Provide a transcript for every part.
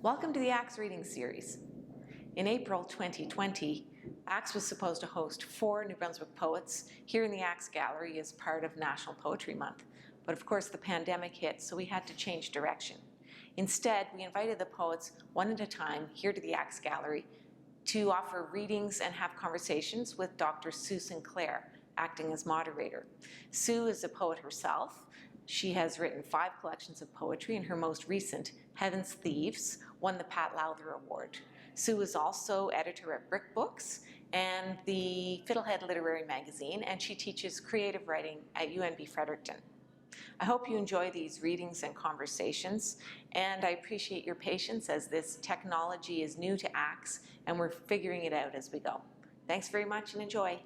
Welcome to the ACTS Reading Series. In April 2020, ACTS was supposed to host 4 New Brunswick poets here in the ACTS Gallery as part of National Poetry Month. But of course the pandemic hit, so we had to change direction. Instead, we invited the poets one at a time here to the ACTS Gallery to offer readings and have conversations with Dr. Sue Sinclair, acting as moderator. Sue is a poet herself. She has written 5 collections of poetry, and her most recent, Heaven's Thieves, won the Pat Lowther Award. Sue is also editor at Brick Books and the Fiddlehead Literary Magazine, and she teaches creative writing at UNB Fredericton. I hope you enjoy these readings and conversations, and I appreciate your patience as this technology is new to ACTS and we're figuring it out as we go. Thanks very much and enjoy.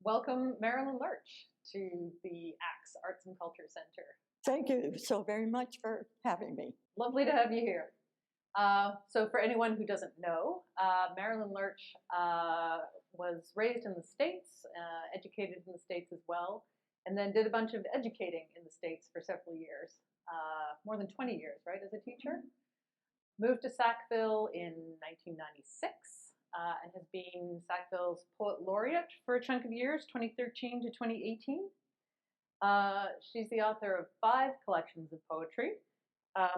Welcome, Marilyn Lerch, to the ACTS Arts and Culture Center. Thank you so very much for having me. Lovely to have you here. So for anyone who doesn't know, Marilyn Lerch was raised in the States, educated in the States as well, and then did a bunch of educating in the States for several years, more than 20 years, right, as a teacher. Moved to Sackville in 1996. And has been Sackville's Poet Laureate for a chunk of years, 2013 to 2018. She's the author of 5 collections of poetry.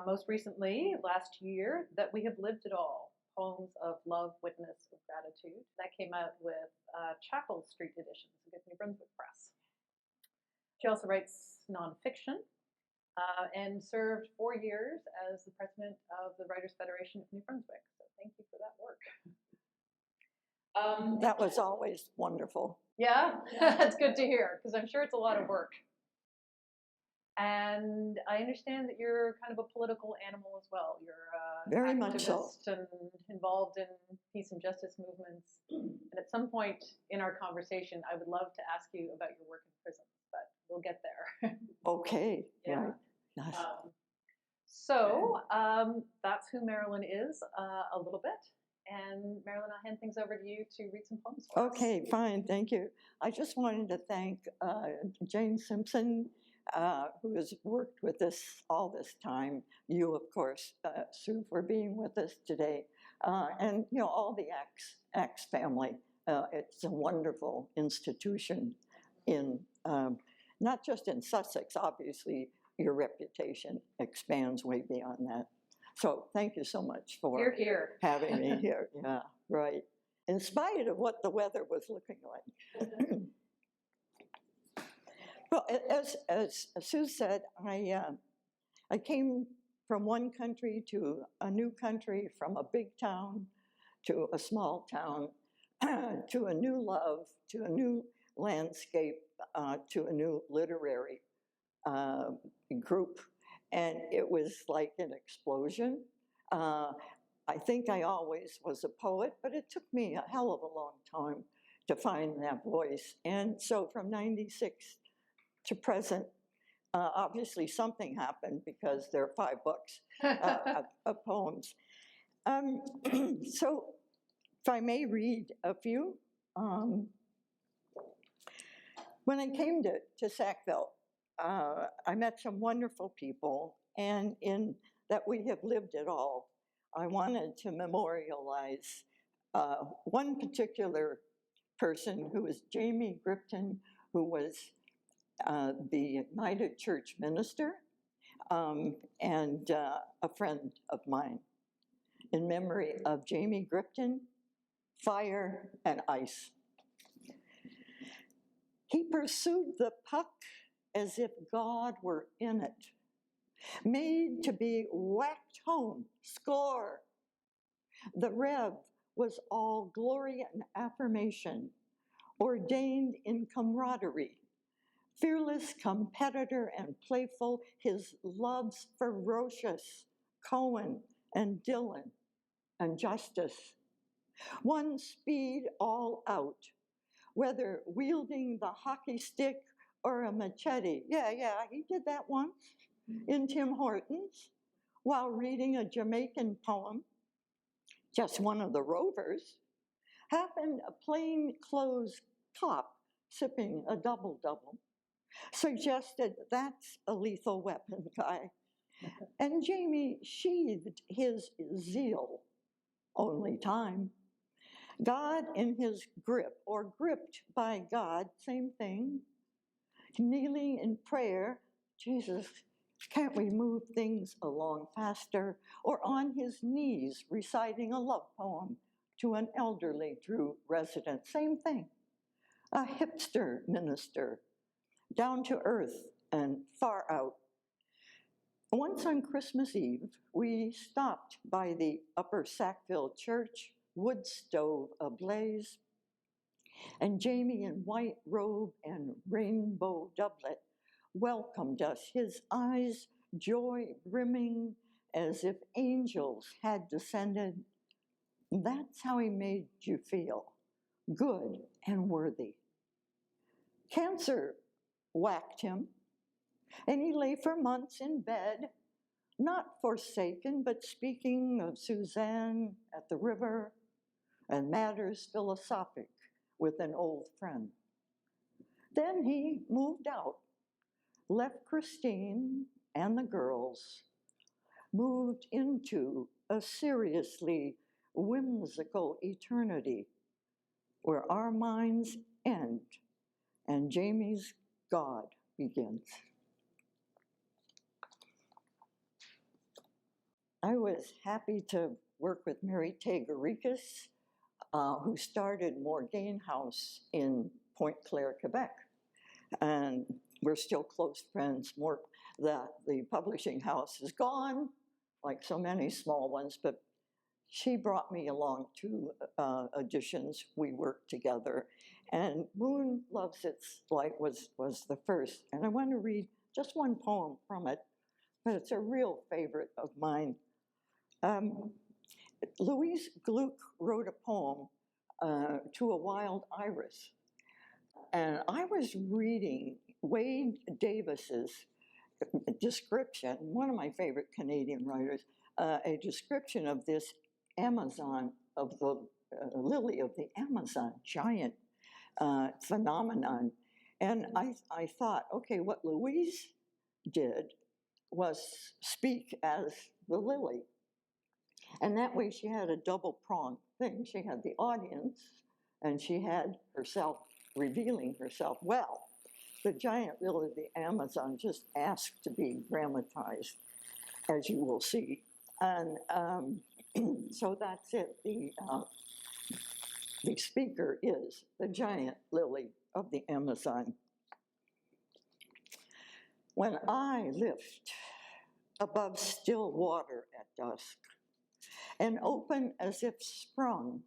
Most recently, last year, That We Have Lived It All, Poems of Love, Witness, and Gratitude. That came out with Chapel Street Editions with New Brunswick Press. She also writes nonfiction and served 4 years as the president of the Writers' Federation of New Brunswick. So thank you for that work. That was always wonderful. Yeah, that's good to hear, because I'm sure it's a lot of work. And I understand that you're kind of a political animal as well. You're very much so, and involved in peace and justice movements. And at some point in our conversation, I would love to ask you about your work in prison, but we'll get there. Okay. Yeah. Right. Nice. So that's who Marilyn is a little bit. And Marilyn, I'll hand things over to you to read some poems for us. Okay, fine, thank you. I just wanted to thank Jane Simpson, who has worked with us all this time. You, of course, Sue, for being with us today. And, you know, all the ACTS family. It's a wonderful institution in, not just in Sussex, obviously, your reputation expands way beyond that. So thank you so much for having me here. Yeah, right. In spite of what the weather was looking like. Well, as Sue said, I came from one country to a new country, from a big town to a small town, to a new love, to a new landscape, to a new literary group. And it was like an explosion. I think I always was a poet, but it took me a hell of a long time to find that voice. And so from 96 to present, obviously something happened because there are 5 books of poems. So if I may read a few. When I came to Sackville, I met some wonderful people, and in That We Have Lived It All, I wanted to memorialize one particular person who was Jamie Gripton, who was the United Church minister and a friend of mine. In memory of Jamie Gripton, Fire and Ice. He pursued the puck as if God were in it, made to be whacked home, score. The rev was all glory and affirmation, ordained in camaraderie, fearless competitor and playful, his loves ferocious, Cohen and Dylan and justice. One speed all out, whether wielding the hockey stick or a machete. Yeah, he did that once in Tim Hortons while reading a Jamaican poem. Just one of the Rovers happened a plainclothes cop sipping a double-double, suggested that's a lethal weapon guy. And Jamie sheathed his zeal. Only time. God in his grip, or gripped by God, same thing. Kneeling in prayer, Jesus, can't we move things along faster? Or on his knees reciting a love poem to an elderly Drew resident, same thing. A hipster minister, down to earth and far out. Once on Christmas Eve, we stopped by the Upper Sackville Church, wood stove ablaze, and Jamie in white robe and rainbow doublet welcomed us, his eyes joy brimming as if angels had descended. That's how he made you feel, good and worthy. Cancer whacked him, and he lay for months in bed, not forsaken, but speaking of Suzanne at the river and matters philosophic with an old friend. Then he moved out, left Christine and the girls, moved into a seriously whimsical eternity where our minds end and Jamie's God begins. I was happy to work with Mary Tagarikis, who started Morgaine House in Pointe Claire, Quebec. And we're still close friends. The publishing house is gone, like so many small ones, but she brought me along to editions. We worked together. And Moon Loves Its Light was the first. And I want to read just one poem from it, but it's a real favorite of mine. Louise Gluck wrote a poem to a wild iris. And I was reading Wade Davis's description, one of my favorite Canadian writers, a description of this Amazon, of the lily of the Amazon, giant phenomenon. And I thought, okay, what Louise did was speak as the lily. And that way she had a double-pronged thing. She had the audience, and she had herself revealing herself. Well, the giant lily of the Amazon just asked to be dramatized, as you will see. And so that's it. The speaker is the giant lily of the Amazon. When I lift above still water at dusk, and open as if sprung,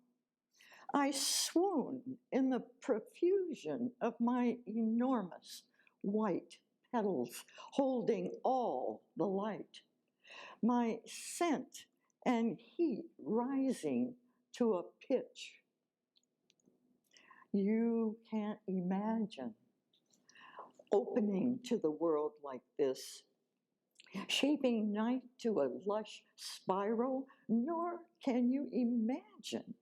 I swoon in the profusion of my enormous white petals, holding all the light, my scent and heat rising to a pitch you can't imagine, opening to the world like this, shaping night to a lush spiral, nor can you imagine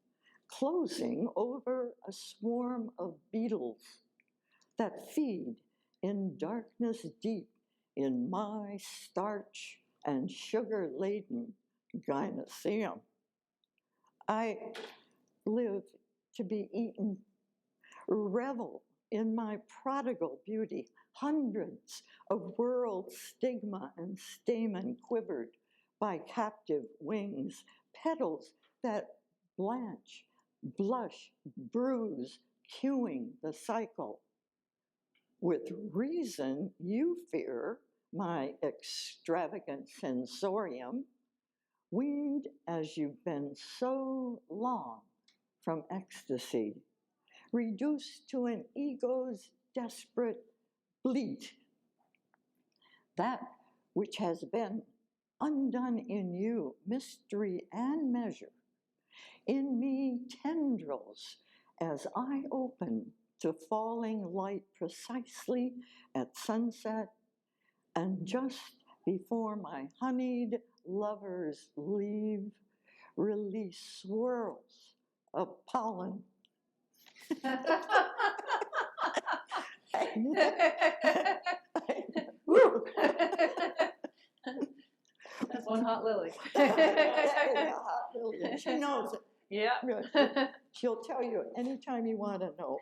closing over a swarm of beetles that feed in darkness deep in my starch and sugar-laden gynoecium. I live to be eaten, revel in my prodigal beauty, hundreds of world stigma and stamen quivered by captive wings, petals that blanch, blush, bruise, cueing the cycle. With reason, you fear my extravagant sensorium, weaned as you've been so long from ecstasy, reduced to an ego's desperate bleat. That which has been undone in you, mystery and measure, In me tendrils as I open to falling light precisely at sunset, and just before my honeyed lovers leave, release swirls of pollen. Woo! That's one hot lily. That is a hot lily, and she knows it. Yeah. Really. She'll tell you anytime you want to know.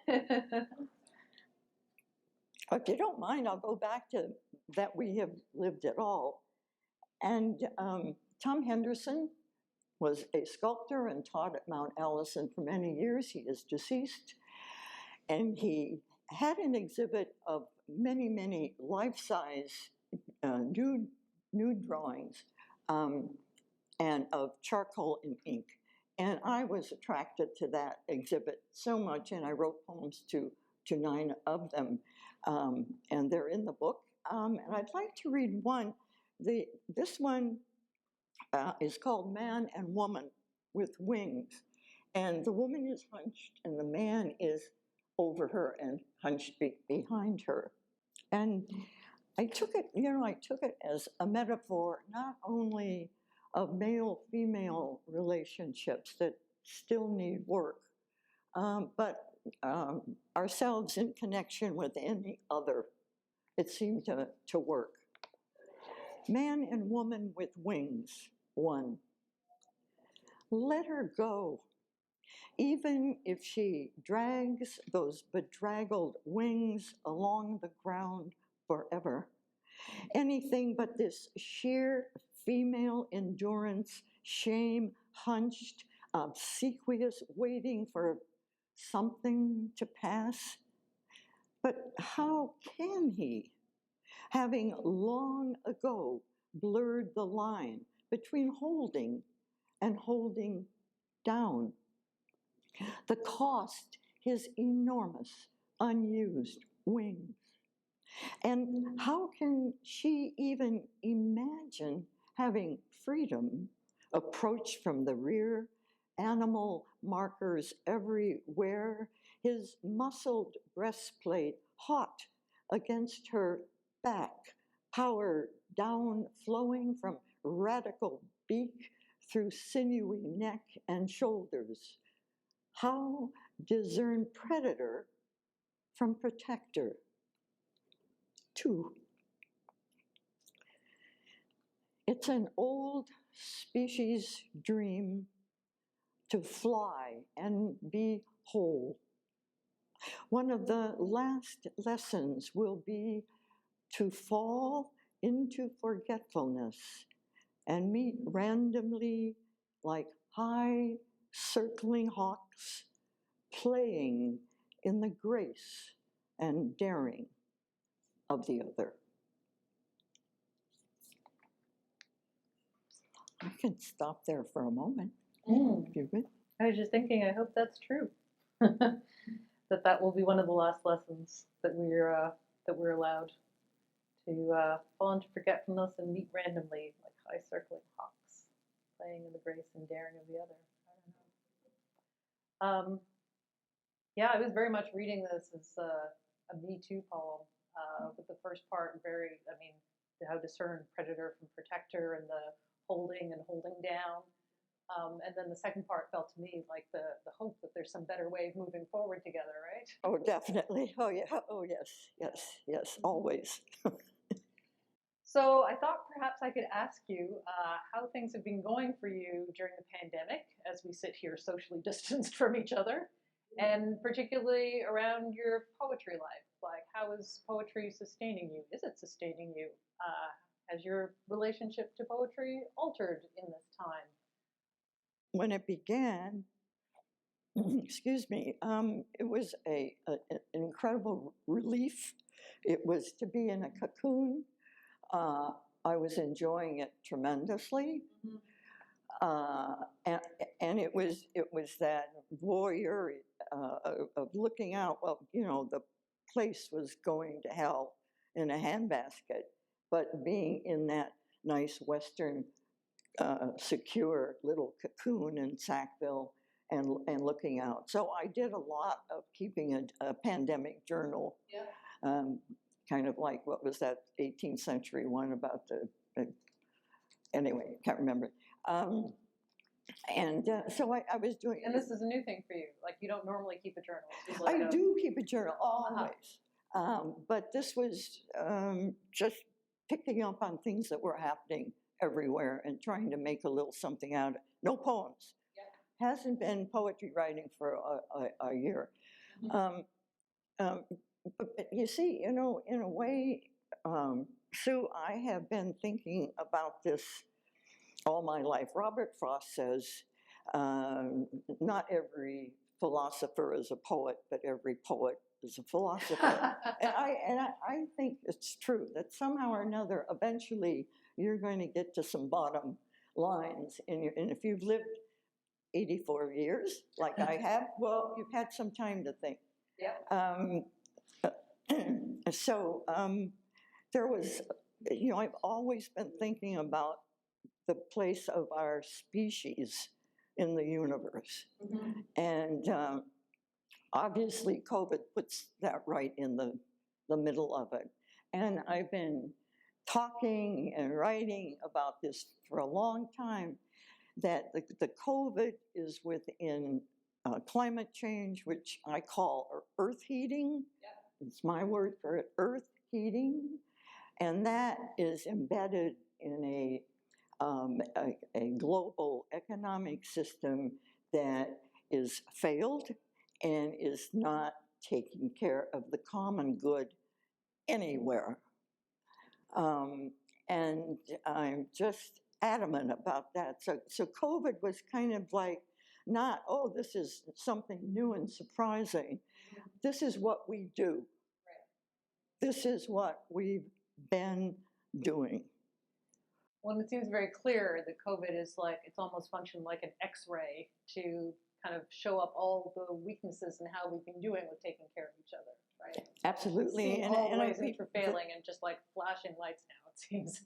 If you don't mind, I'll go back to that we have lived at all. And Tom Henderson was a sculptor and taught at Mount Allison for many years. He is deceased. And he had an exhibit of many, many life-size nude drawings and of charcoal and ink. And I was attracted to that exhibit so much, and I wrote poems to 9 of them. And they're in the book. And I'd like to read one. This one is called Man and Woman with Wings. And the woman is hunched, and the man is over her and hunched behind her. And I took it as a metaphor not only of male-female relationships that still need work, but ourselves in connection with any other. It seemed to work. Man and woman with wings, 1. Let her go, even if she drags those bedraggled wings along the ground forever. Anything but this sheer female endurance, shame, hunched, obsequious, waiting for something to pass. But how can he, having long ago blurred the line between holding and holding down? The cost, his enormous, unused wings. And how can she even imagine having freedom approach from the rear, animal markers everywhere, his muscled breastplate hot against her back, power down flowing from radical beak through sinewy neck and shoulders? How discern predator from protector? 2. It's an old species dream to fly and be whole. One of the last lessons will be to fall into forgetfulness and meet randomly like high circling hawks, playing in the grace and daring of the other. I can stop there for a moment. If you would. I was just thinking, I hope that's true. that will be one of the last lessons that we're allowed to fall into forgetfulness and meet randomly like high circling hawks, playing in the grace and daring of the other. I don't know. Yeah, I was very much reading this as a Me Too poem, with the first part how discern predator from protector and the holding and holding down. And then the second part felt to me like the hope that there's some better way of moving forward together, right? Oh, definitely. Oh, yeah. Oh, yes, always. So I thought perhaps I could ask you how things have been going for you during the pandemic as we sit here socially distanced from each other, and particularly around your poetry life. Like, how is poetry sustaining you? Is it sustaining you? Has your relationship to poetry altered in this time? When it began, excuse me, it was an incredible relief. It was to be in a cocoon. I was enjoying it tremendously. And it was that voyeur of looking out. Well, the place was going to hell in a handbasket, but being in that nice Western secure little cocoon in Sackville and looking out. So I did a lot of keeping a pandemic journal, kind of like, what was that 18th century one about anyway, can't remember. So I was doing. And this is a new thing for you. Like, you don't normally keep a journal. I do keep a journal always, but this was just picking up on things that were happening everywhere and trying to make a little something out of it. No poems. Yeah. Hasn't been poetry writing for a year. But you see, in a way, Sue, I have been thinking about this all my life. Robert Frost says, not every philosopher is a poet, but every poet is a philosopher. and I think it's true that somehow or another, eventually, you're going to get to some bottom lines. And if you've lived 84 years, like I have, well, you've had some time to think. Yeah. So there was, I've always been thinking about the place of our species in the universe. And obviously COVID puts that right in the middle of it. And I've been talking and writing about this for a long time, that the COVID is within climate change, which I call earth heating. Yep. It's my word for it, earth heating. And that is embedded in a global economic system that is failed and is not taking care of the common good anywhere. And I'm just adamant about that. So COVID was kind of like not, oh, this is something new and surprising. This is what we do. Right. This is what we've been doing. Well, it seems very clear that COVID is like, it's almost functioned like an X-ray to kind of show up all the weaknesses in how we've been doing with taking care of each other, right? Absolutely. And all the ways that we're failing and just like flashing lights now, it seems.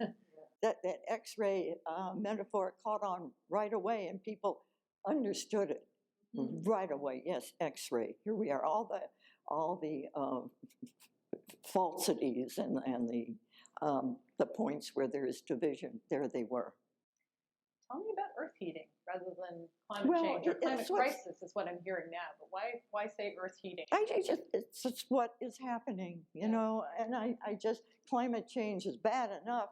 That X-ray metaphor caught on right away, and people understood it right away. Yes, X-ray. Here we are. All the falsities and the points where there is division. There they were. Tell me about earth heating rather than climate change or climate crisis is what I'm hearing now. But why say earth heating? It's just what is happening, and I just, climate change is bad enough,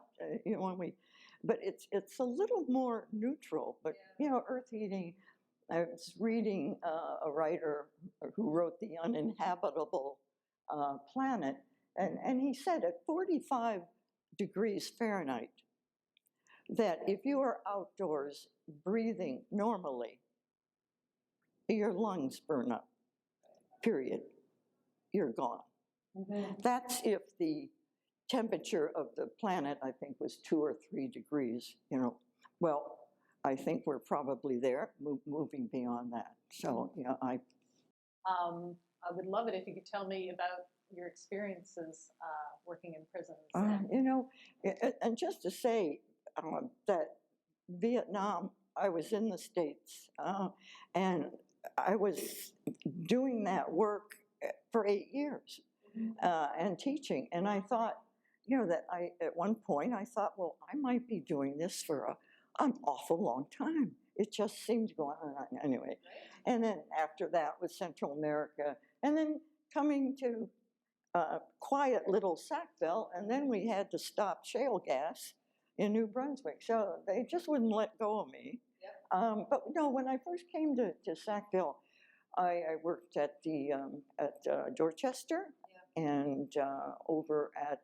but it's a little more neutral. But earth heating. I was reading a writer who wrote The Uninhabitable Planet, and he said at 45 degrees Fahrenheit, that if you are outdoors breathing normally, your lungs burn up, period. You're gone. That's if the temperature of the planet, I think, was 2 or 3 degrees, Well, I think we're probably there, moving beyond that. So, I would love it if you could tell me about your experiences working in prisons. And just to say that Vietnam, I was in the States, and I was doing that work for 8 years and teaching. And I thought, that at one point I thought, well, I might be doing this for an awful long time. It just seemed to go on and on anyway. And then after that was Central America, and then coming to quiet little Sackville, and then we had to stop shale gas in New Brunswick. So they just wouldn't let go of me. Yep. But no, when I first came to Sackville, I worked at Dorchester, and over at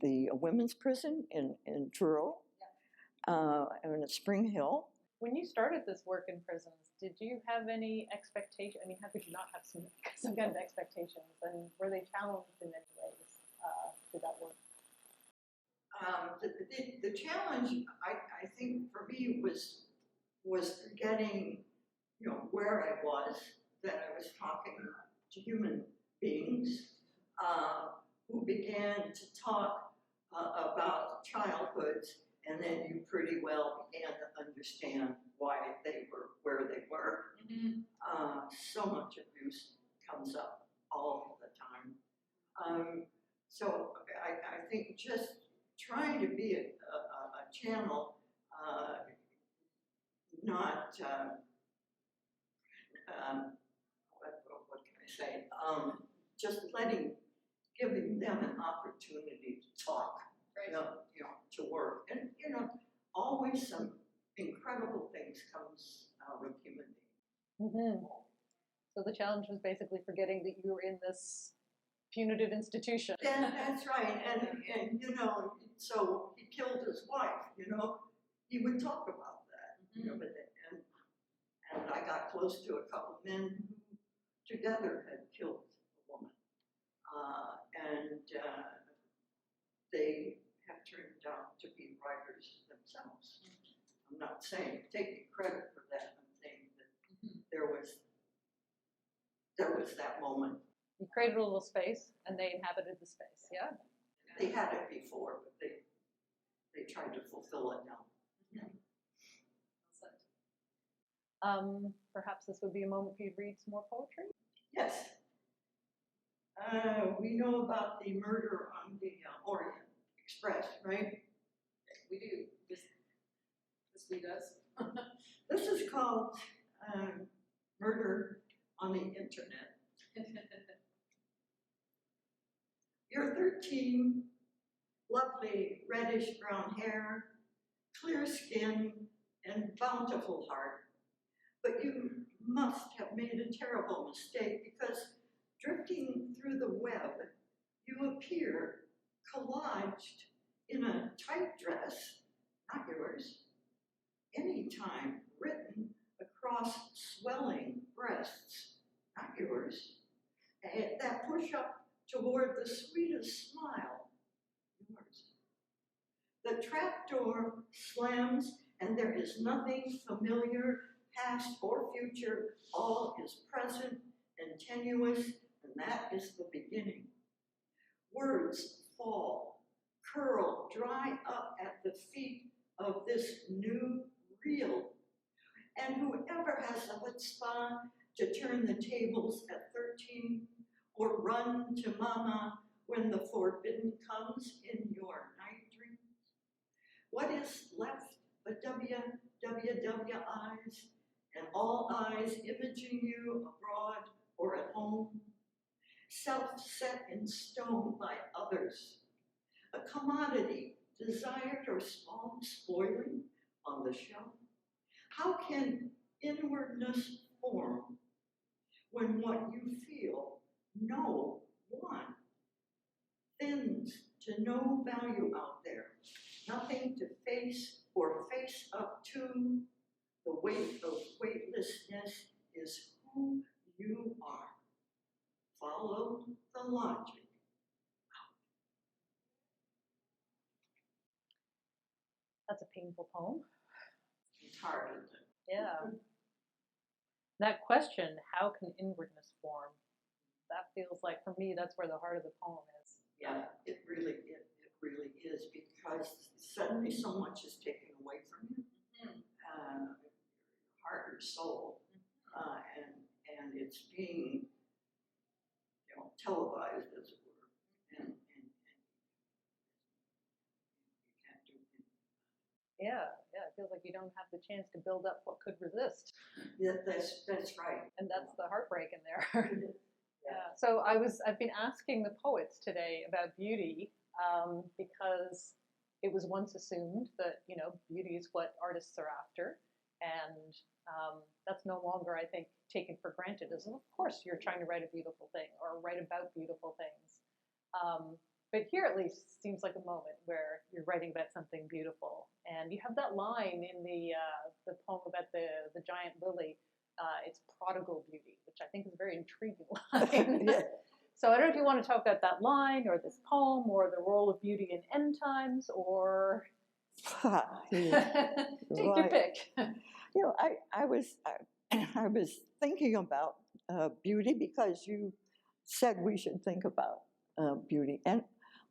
the women's prison in Truro, and at Spring Hill. When you started this work in prisons, did you have any expectation? I mean, how could you not have some kind of expectations? And were they challenged in any ways through that work? The challenge, I think, for me was forgetting, where I was, that I was talking to human beings who began to talk about childhoods and then you pretty well began to understand why they were where they were. So much abuse comes up all the time. So I think just trying to be a channel, not, what can I say, just giving them an opportunity to talk, Right. you know, to work. And, you know, always some incredible things comes out of human beings. So the challenge was basically forgetting that you were in this punitive institution. And that's right, and you know, so he killed his wife, you know, he would talk about that, you know, and I got close to a couple of men who together had killed a woman, and they have turned out to be writers themselves. I'm not taking credit for that, I'm saying that there was that moment. You created a little space, and they inhabited the space, yeah? They had it before, but they tried to fulfill it now. Perhaps this would be a moment for you to read some more poetry? Yes. We know about the murder on the Orient Express, right? We do. This lead us. This is called Murder on the Internet. You're 13, lovely reddish brown hair, clear skin, and bountiful heart. But you must have made a terrible mistake because drifting through the web, you appear collaged in a tight dress, not yours, anytime written across swelling breasts, not yours, that push up toward the sweetest smile, yours. The trapdoor slams and there is nothing familiar, past or future, all is present and tenuous, and that is the beginning. Words fall, curl, dry up at the feet of this new real. And whoever has the chutzpah to turn the tables at 13 or run to mama when the forbidden comes in your night dreams? What is left but WWW eyes and all eyes imaging you abroad or at home? Self-set in stone by others, a commodity desired or spoiling on the shelf? How can inwardness form when what you feel no one thins to no value out there, nothing to face or face up to? The weight of weightlessness is who you are. Follow the logic. That's a painful poem. It's hard, isn't it? Yeah. That question, how can inwardness form? That feels like, for me, that's where the heart of the poem is. Yeah, it really is, because suddenly so much is taken away from you, heart or soul, and it's being, you know, televised, as it were, and you can't do it. Yeah, it feels like you don't have the chance to build up what could resist. Yeah, that's right. And that's the heartbreak in there. Yeah. So I've been asking the poets today about beauty because it was once assumed that, you know, beauty is what artists are after, and that's no longer, I think, taken for granted. As of course you're trying to write a beautiful thing or write about beautiful things, but here at least seems like a moment where you're writing about something beautiful, and you have that line in the poem about the giant lily. It's prodigal beauty, which I think is a very intriguing line. Yeah. So I don't know if you want to talk about that line or this poem or the role of beauty in end times, or Yeah. take your pick. You know, I was thinking about beauty because you said we should think about beauty, and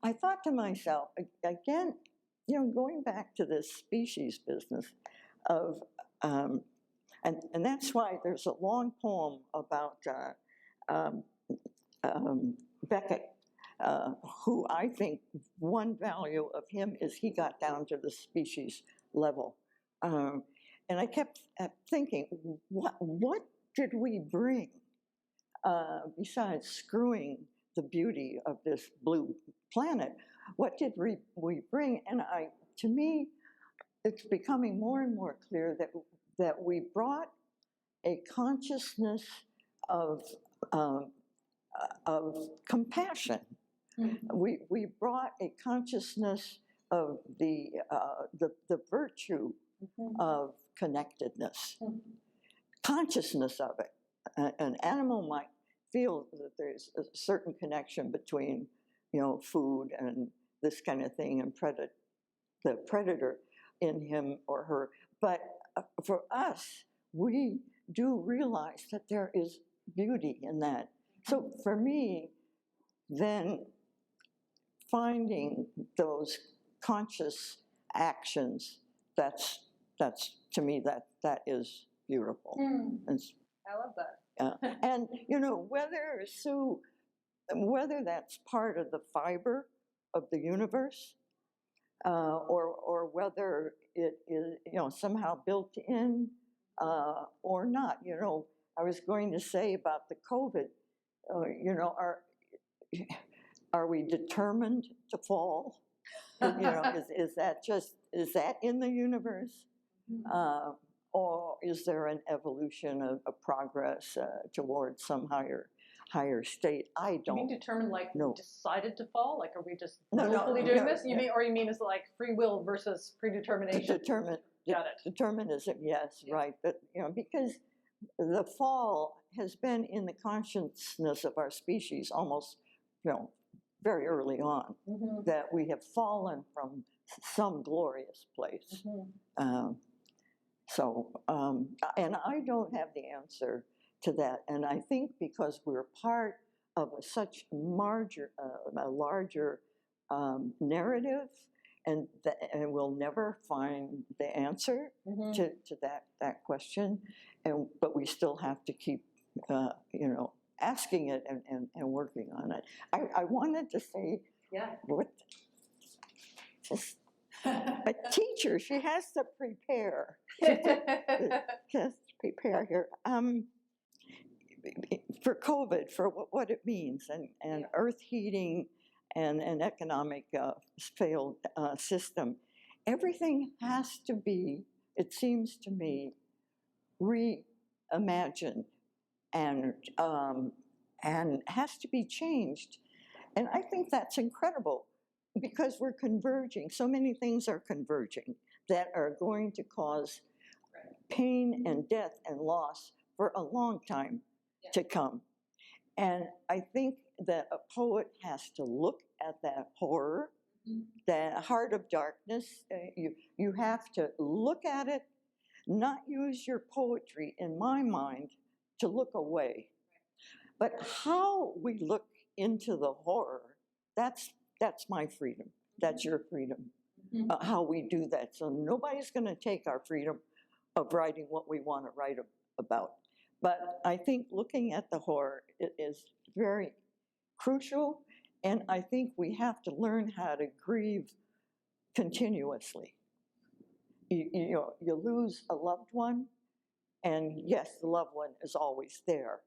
I thought to myself, again, going back to this species business of, and that's why there's a long poem about Beckett, who I think one value of him is he got down to the species level. And I kept thinking, what did we bring besides screwing the beauty of this blue planet? What did we bring? And to me, it's becoming more and more clear that we brought a consciousness of compassion. Mm-hmm. We brought a consciousness of the virtue mm-hmm. of connectedness, mm-hmm. consciousness of it. An animal might feel that there's a certain connection between, food and this kind of thing, and the predator in him or her. But for us, we do realize that there is beauty in that. So for me, then finding those conscious actions, that's to me that is beautiful. I love that. And whether that's part of the fiber of the universe, or whether it is somehow built in or not. I was going to say about the COVID. Are we determined to fall? Is that in the universe, or is there an evolution of progress towards some higher state? I don't. You mean determined, like no. We decided to fall? Like, are we just willfully doing this? You mean is like free will versus predetermination? Determinism, yes, yeah. Right. But because the fall has been in the consciousness of our species almost, very early on, mm-hmm. that we have fallen from some glorious place. Mm-hmm. And I don't have the answer to that. And I think because we're part of such a larger narrative, and we'll never find the answer mm-hmm. to that question. But we still have to keep, asking it and working on it. I wanted to say, a teacher, she has to prepare. She has to prepare here. For COVID, for what it means, and earth heating, and an economic failed system, everything has to be, it seems to me, reimagined and has to be changed. And I think that's incredible because we're converging. So many things are converging that are going to cause pain and death and loss for a long time to come. And I think that a poet has to look at that horror, that heart of darkness. You have to look at it, not use your poetry, in my mind, to look away. But how we look into the horror, that's my freedom. That's your freedom, how we do that. So nobody's going to take our freedom of writing what we want to write about. But I think looking at the horror is very crucial, and I think we have to learn how to grieve continuously. You lose a loved one, and yes, the loved one is always there.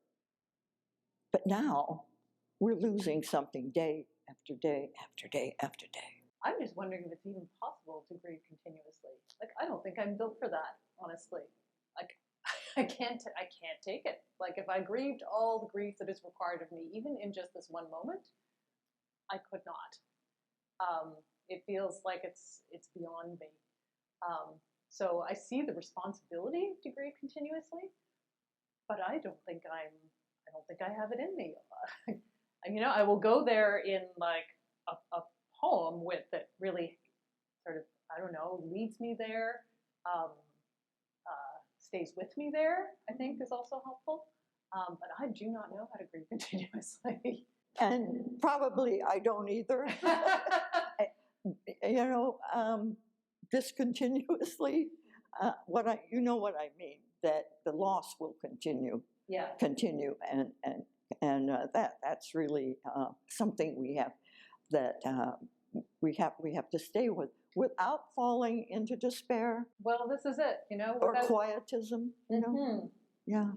But now we're losing something day after day after day after day. I'm just wondering if it's even possible to grieve continuously. Like, I don't think I'm built for that, honestly. Like, I can't take it. Like, if I grieved all the grief that is required of me, even in just this one moment, I could not. It feels like it's beyond me. So I see the responsibility to grieve continuously, but I don't think I have it in me. I will go there in like a poem that really sort of, I don't know, leads me there, stays with me there, I think is also helpful. But I do not know how to grieve continuously. And probably I don't either. you know, discontinuously, what I mean, that the loss will continue, Yeah. and that's really something we have to stay with without falling into despair Well, this is it, you know. or quietism, you know. Mhm. Yeah.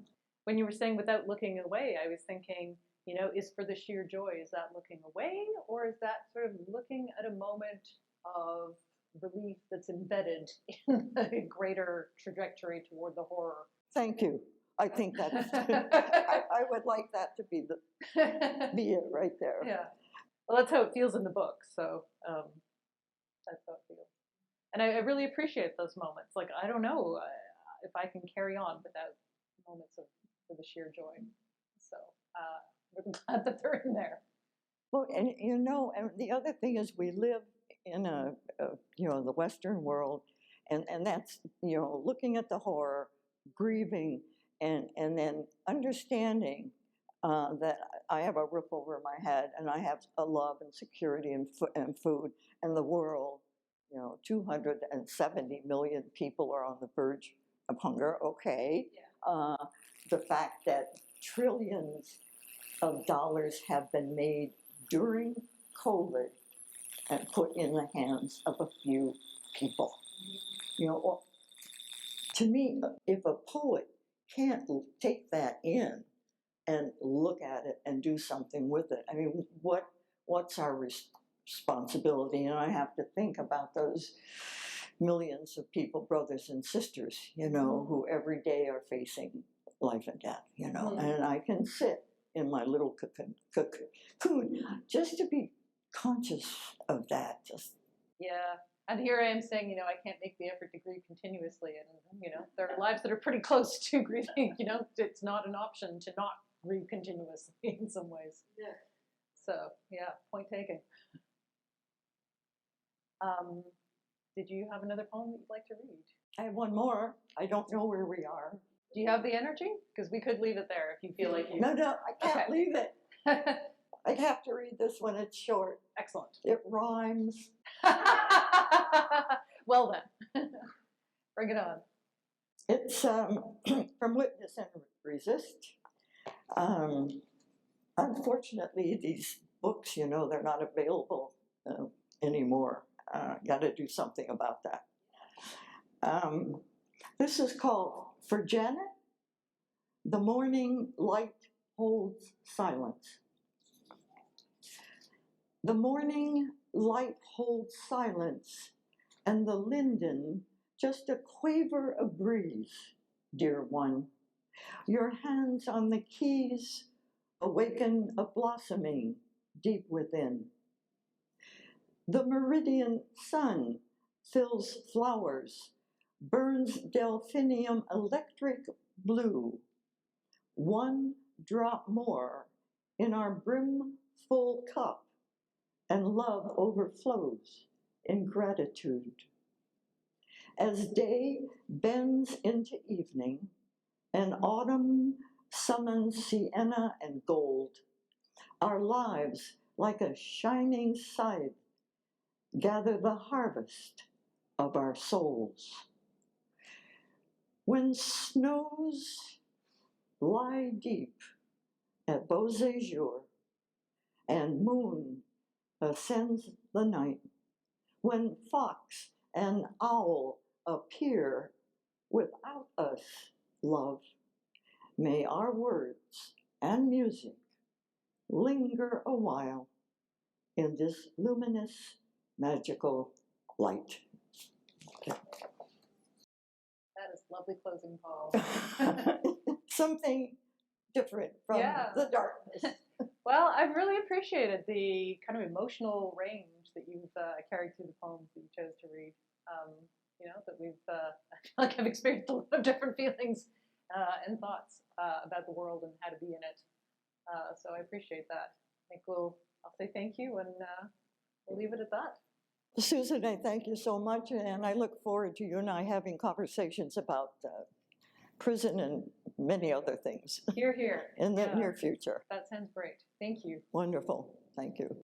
When you were saying without looking away, I was thinking, you know, is for the sheer joy, is that looking away, or is that sort of looking at a moment of relief that's embedded in a greater trajectory toward the horror? Thank you. I think that's. I would like that to be it right there. Yeah. Well, that's how it feels in the book. So that's how it feels. And I really appreciate those moments. Like, I don't know if I can carry on without moments of for the sheer joy. So we're glad that they're in there. Well, and you know, and the other thing is we live in the Western world, and that's, you know, looking at the horror, grieving, and then understanding that I have a roof over my head, and I have a love and security and food, and the world, you know, 270 million people are on the verge of hunger. Okay, Yeah. The fact that trillions of dollars have been made during COVID and put in the hands of a few people. You know, to me, if a poet can't take that in and look at it and do something with it, I mean, what's our responsibility? And I have to think about those millions of people, brothers and sisters, you know, who every day are facing life and death, you know, and I can sit in my little cocoon just to be conscious of that. Just Yeah. And here I am saying, you know, I can't make the effort to grieve continuously. And, you know, there are lives that are pretty close to grieving. You know, it's not an option to not grieve continuously in some ways. Yeah. So, yeah, point taken. Did you have another poem that you'd like to read? I have one more. I don't know where we are. Do you have the energy? Because we could leave it there if you feel like you... No, I can't Okay. leave it. I'd have to read this one. It's short. Excellent. It rhymes. Well then, bring it on. It's from Witness and Resist. Unfortunately, these books, you know, they're not available anymore. Got to do something about that. This is called For Janet, the Morning Light Holds Silence. The morning light holds silence, and the linden just a quaver of breeze, dear one. Your hands on the keys awaken a blossoming deep within. The meridian sun fills flowers, burns delphinium electric blue. One drop more in our brimful cup, and love overflows in gratitude. As day bends into evening, and autumn summons sienna and gold, our lives, like a shining scythe, gather the harvest of our souls. When snows lie deep at Beauséjour, and moon ascends the night, when fox and owl appear without us, love, may our words and music linger a while in this luminous, magical light. That is lovely closing poem. Something different from the darkness. Well, I've really appreciated the kind of emotional range that you've carried through the poems that you chose to read. You know, that we've, I feel like I've experienced a lot of different feelings and thoughts about the world and how to be in it. So I appreciate that. I think I'll say thank you, and we'll leave it at that. Susan, I thank you so much, and I look forward to you and I having conversations about prison and many other things Hear, hear. in the near future. That sounds great. Thank you. Wonderful. Thank you.